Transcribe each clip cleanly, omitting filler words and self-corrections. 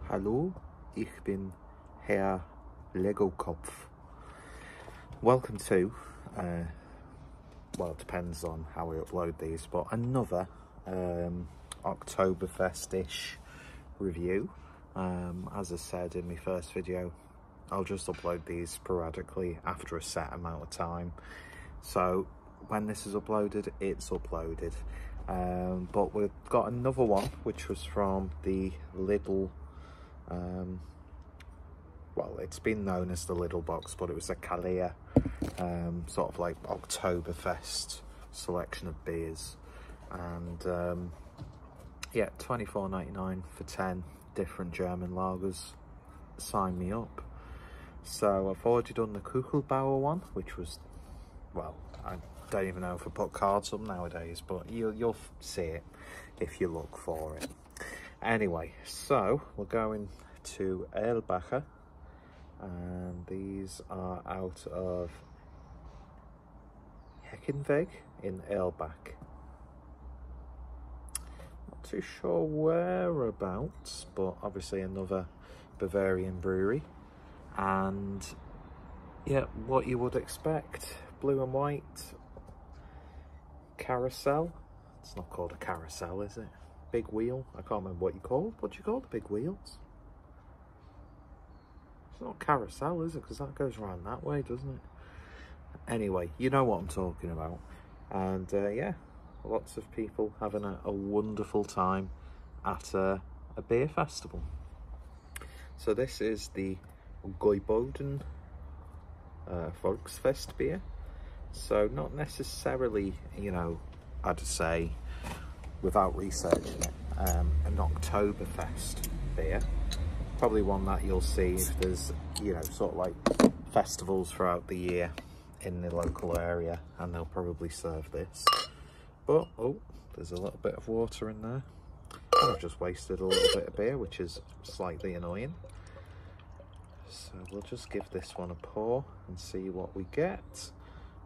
Hallo, ich bin Herr Lego-Kopf. Welcome to, well, it depends on how we upload these, but another Oktoberfest-ish review. As I said in my first video, I'll just upload these sporadically after a set amount of time. So when this is uploaded, it's uploaded. But we've got another one, which was from the Lidl, well, it's been known as the Lidl box, but it was a Calais sort of like Oktoberfest selection of beers. And yeah, £24.99 for 10 different German lagers. Sign me up. So I've already done the Schlossbrauerei one, which was, well, I don't even know if I put cards up nowadays, but you'll see it if you look for it. Anyway, so we're going to Irlbacher, and these are out of Heckenweg in Irlbach. Not too sure whereabouts, but obviously another Bavarian brewery. And yeah, what you would expect: blue and white carousel. It's not called a carousel, is it? Big wheel. I can't remember what you call the big wheels. It's not carousel, is it? Because that goes around that way, doesn't it? Anyway, you know what I'm talking about. And yeah, lots of people having a wonderful time at a beer festival. So this is the Gäuboden Volksfestbier. So not necessarily, you know, I'd say, without researching it, an Oktoberfest beer. Probably one that you'll see if there's, you know, sort of like festivals throughout the year in the local area, and they'll probably serve this. But, oh, there's a little bit of water in there. And I've just wasted a little bit of beer, which is slightly annoying. So we'll just give this one a pour and see what we get.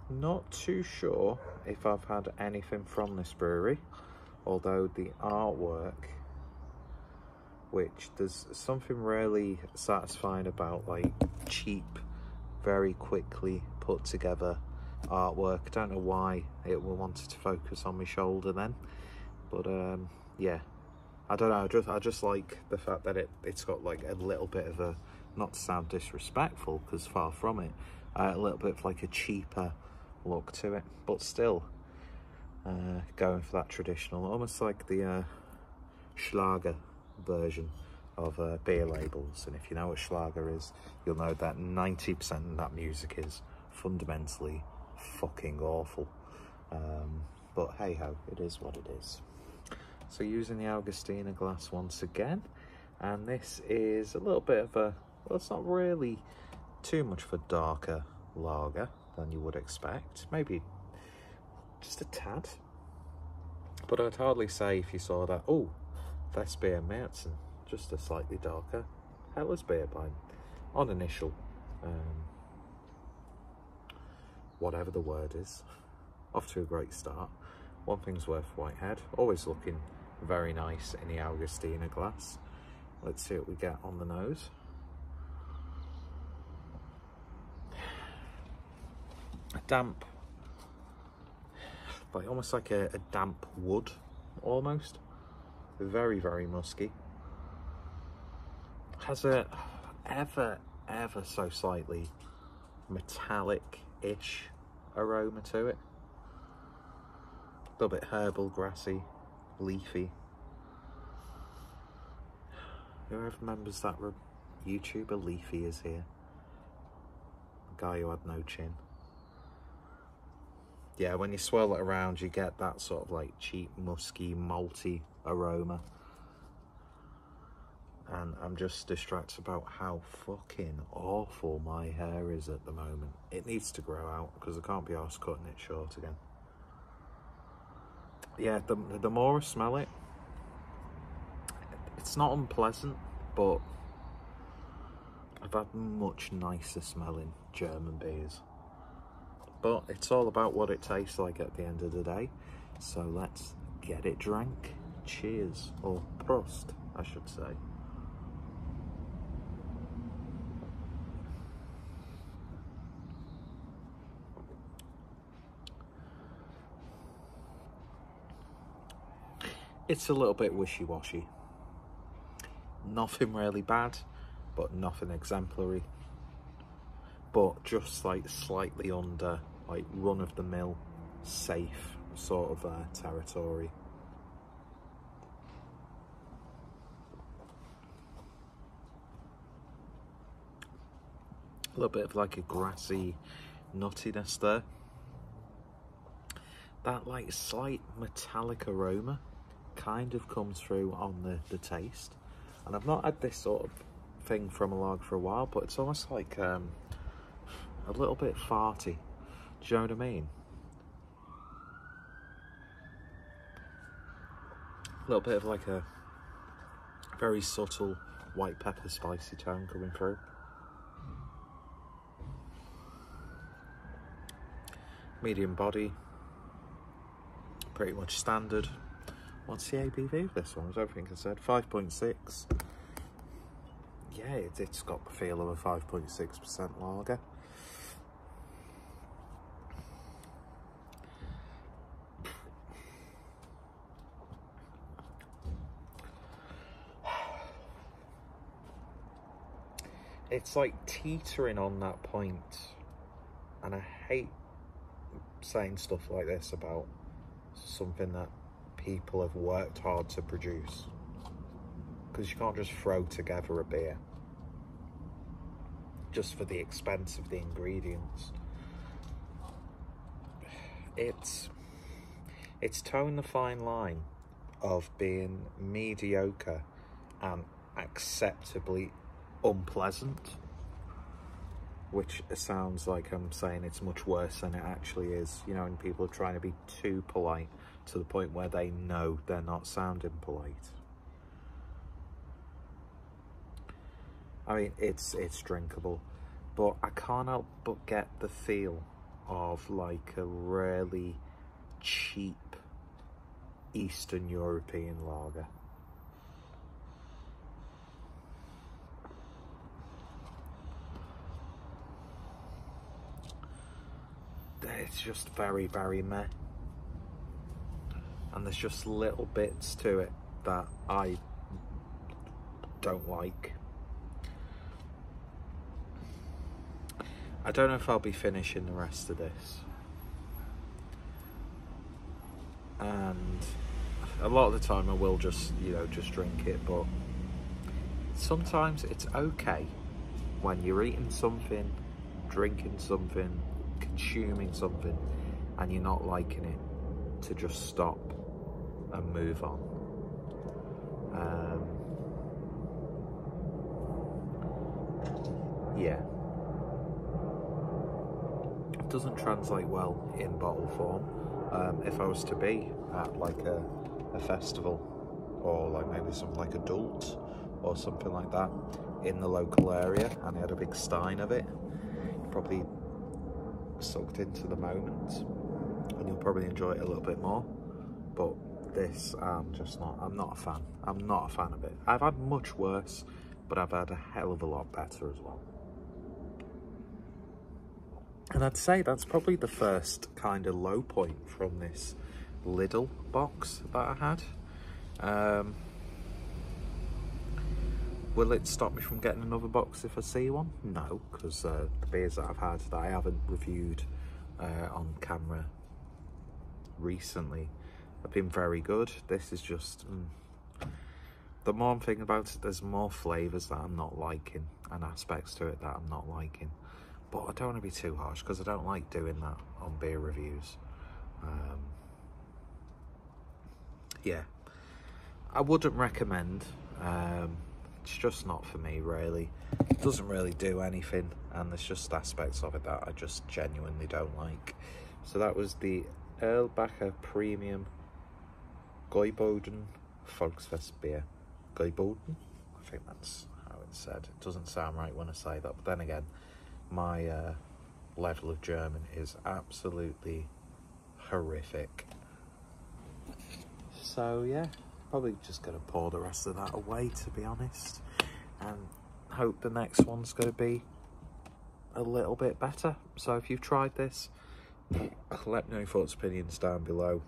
Not too sure if I've had anything from this brewery, although the artwork, which there's something really satisfying about like cheap, very quickly put together artwork. I don't know why it wanted to focus on my shoulder then, but yeah, I don't know, I just like the fact that it's got like a little bit of a, not to sound disrespectful, because far from it, a little bit of like a cheaper look to it, but still going for that traditional, almost like the Schlager version of beer labels. And if you know what Schlager is, you'll know that 90% of that music is fundamentally fucking awful. But hey ho, it is what it is. So using the Augustiner glass once again, and this is a little bit of a, well, it's not really too much of a darker lager than you would expect, maybe just a tad, but I'd hardly say if you saw that, oh, Vestbier Märzen, just a slightly darker Hellersbier by, on initial, whatever the word is. Off to a great start. One thing's worth Whitehead, always looking very nice in the Augustiner glass. Let's see what we get on the nose. A damp, but almost like a damp wood, almost. Very, very musky. Has a ever so slightly metallic-ish aroma to it. A little bit herbal, grassy, leafy. Whoever remembers that YouTuber Leafy is here. The guy who had no chin. Yeah, when you swirl it around, you get that sort of like cheap, musky, malty aroma. And I'm just distracted about how fucking awful my hair is at the moment. It needs to grow out because I can't be arsed cutting it short again. Yeah, the more I smell it, it's not unpleasant, but I've had much nicer smelling German beers. But it's all about what it tastes like at the end of the day. So let's get it drank. Cheers, or Prost, I should say. it's a little bit wishy-washy. Nothing really bad, but nothing exemplary. But just like slightly under like run-of-the-mill safe sort of territory. A little bit of like a grassy nuttiness there. That like slight metallic aroma kind of comes through on the taste. And I've not had this sort of thing from a lager for a while, but it's almost like a little bit farty. Do you know what I mean? A little bit of like a very subtle white pepper spicy tone coming through. Medium body, pretty much standard. What's the ABV of this one? I don't think I said. 5.6. Yeah, it's got the feel of a 5.6% lager. It's like teetering on that point, and I hate saying stuff like this about something that people have worked hard to produce, because you can't just throw together a beer just for the expense of the ingredients. It's towing the fine line of being mediocre and acceptably unpleasant, which sounds like I'm saying it's much worse than it actually is, you know, and people are trying to be too polite to the point where they know they're not sounding polite. I mean, it's drinkable, but I can't help but get the feel of like a really cheap Eastern European lager. It's just very, very meh. And there's just little bits to it that I don't like. I don't know if I'll be finishing the rest of this. And a lot of the time I will just, you know, just drink it, but sometimes it's okay when you're eating something, drinking something, consuming something, and you're not liking it, to just stop and move on. Yeah, it doesn't translate well in bottle form. If I was to be at like a festival, or like maybe something like Adult or something like that in the local area, and I had a big stein of it, probably sucked into the moment, and you'll probably enjoy it a little bit more. But this, I'm not a fan. I'm not a fan of it. I've had much worse, but I've had a hell of a lot better as well. And I'd say that's probably the first kind of low point from this Lidl box that I had. Will it stop me from getting another box if I see one? No, because the beers that I've had that I haven't reviewed on camera recently have been very good. This is just... The more I'm thinking about it, there's more flavours that I'm not liking, and aspects to it that I'm not liking. But I don't want to be too harsh, because I don't like doing that on beer reviews. Yeah, I wouldn't recommend. It's just not for me, really. It doesn't really do anything, and there's just aspects of it that I just genuinely don't like. So that was the Irlbacher Premium Gäuboden Volksfestbier. Gäuboden? I think that's how it's said. It doesn't sound right when I say that, but then again, my level of German is absolutely horrific. So yeah, probably just going to pour the rest of that away, to be honest, and hope the next one's going to be a little bit better. So if you've tried this, let me know your thoughts, opinions down below.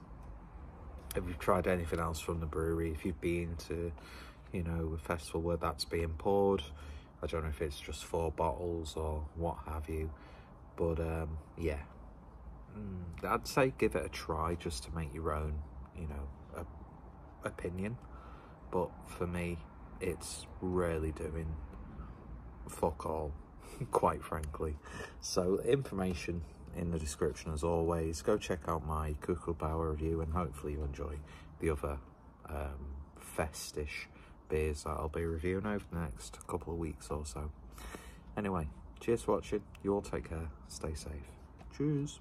if you've tried anything else from the brewery, if you've been to, you know, a festival where that's being poured, I don't know if it's just 4 bottles or what have you, but yeah, I'd say give it a try just to make your own, you know, opinion. But for me, it's really doing fuck all, quite frankly. So information in the description as always. Go check out my Kukkelbauer review, and hopefully you enjoy the other festish beers that I'll be reviewing over the next couple of weeks or so. Anyway, cheers for watching. You all take care. Stay safe. Cheers.